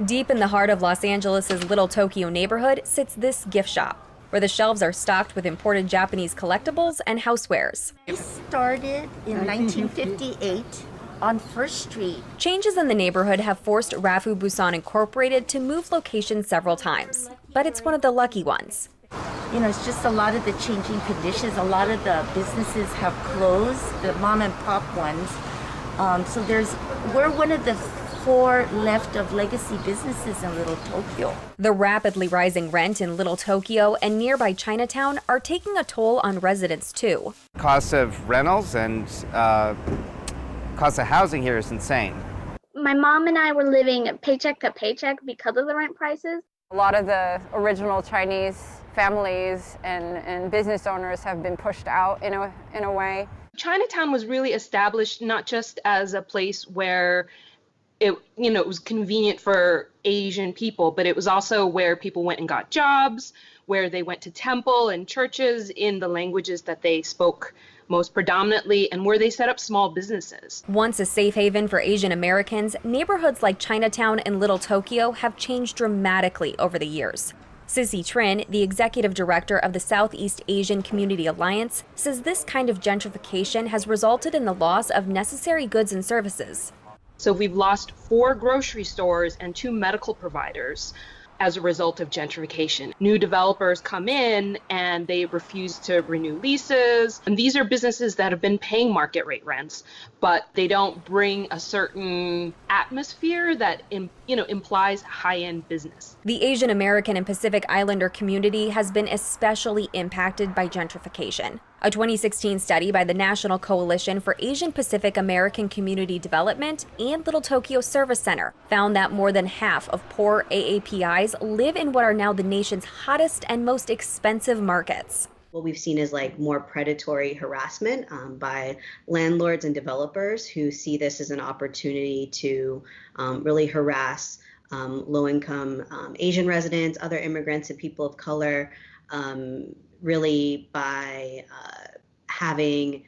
Deep in the heart of Los Angeles' Little Tokyo neighborhood sits this gift shop, where the shelves are stocked with imported Japanese collectibles and housewares. It started in 1958 on First Street. Changes in the neighborhood have forced Rafu Busan Incorporated to move locations several times, but it's one of the lucky ones. You know, it's just a lot of the changing conditions. A lot of the businesses have closed, the mom and pop ones. We're one of the 4 left of legacy businesses in Little Tokyo. The rapidly rising rent in Little Tokyo and nearby Chinatown are taking a toll on residents too. Cost of rentals and cost of housing here is insane. My mom and I were living paycheck to paycheck because of the rent prices. A lot of the original Chinese families and business owners have been pushed out in a way. Chinatown was really established not just as a place where it was convenient for Asian people, but it was also where people went and got jobs, where they went to temple and churches in the languages that they spoke most predominantly, and where they set up small businesses. Once a safe haven for Asian Americans, neighborhoods like Chinatown and Little Tokyo have changed dramatically over the years. Sissy Trin, the executive director of the Southeast Asian Community Alliance, says this kind of gentrification has resulted in the loss of necessary goods and services. So we've lost 4 grocery stores and 2 medical providers as a result of gentrification. New developers come in and they refuse to renew leases. And these are businesses that have been paying market rate rents, but they don't bring a certain atmosphere that implies high-end business. The Asian American and Pacific Islander community has been especially impacted by gentrification. A 2016 study by the National Coalition for Asian Pacific American Community Development and Little Tokyo Service Center found that more than half of poor AAPIs live in what are now the nation's hottest and most expensive markets. What we've seen is more predatory harassment by landlords and developers who see this as an opportunity to really harass low-income Asian residents, other immigrants, and people of color, really by having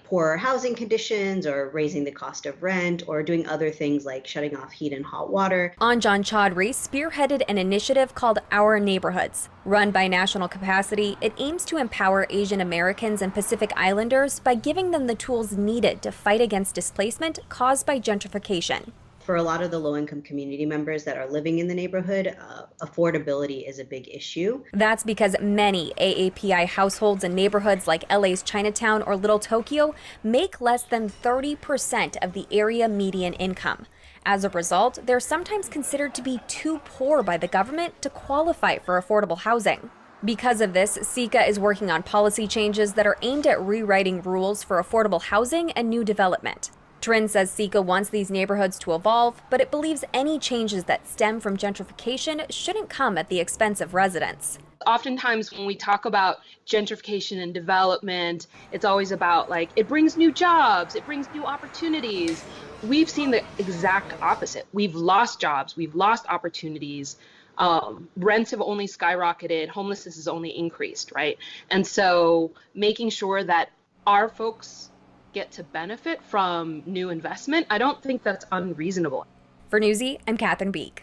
poorer housing conditions or raising the cost of rent or doing other things like shutting off heat and hot water. Anjan Chaudhry spearheaded an initiative called Our Neighborhoods. Run by National Capacity, it aims to empower Asian Americans and Pacific Islanders by giving them the tools needed to fight against displacement caused by gentrification. For a lot of the low-income community members that are living in the neighborhood, affordability is a big issue. That's because many AAPI households in neighborhoods like LA's Chinatown or Little Tokyo make less than 30% of the area median income. As a result, they're sometimes considered to be too poor by the government to qualify for affordable housing. Because of this, SECA is working on policy changes that are aimed at rewriting rules for affordable housing and new development. Trin says SECA wants these neighborhoods to evolve, but it believes any changes that stem from gentrification shouldn't come at the expense of residents. Oftentimes when we talk about gentrification and development, it's always about it brings new jobs, it brings new opportunities. We've seen the exact opposite. We've lost jobs, we've lost opportunities. Rents have only skyrocketed, homelessness has only increased, right? And so making sure that our folks get to benefit from new investment, I don't think that's unreasonable. For Newsy, I'm Catherine Beek.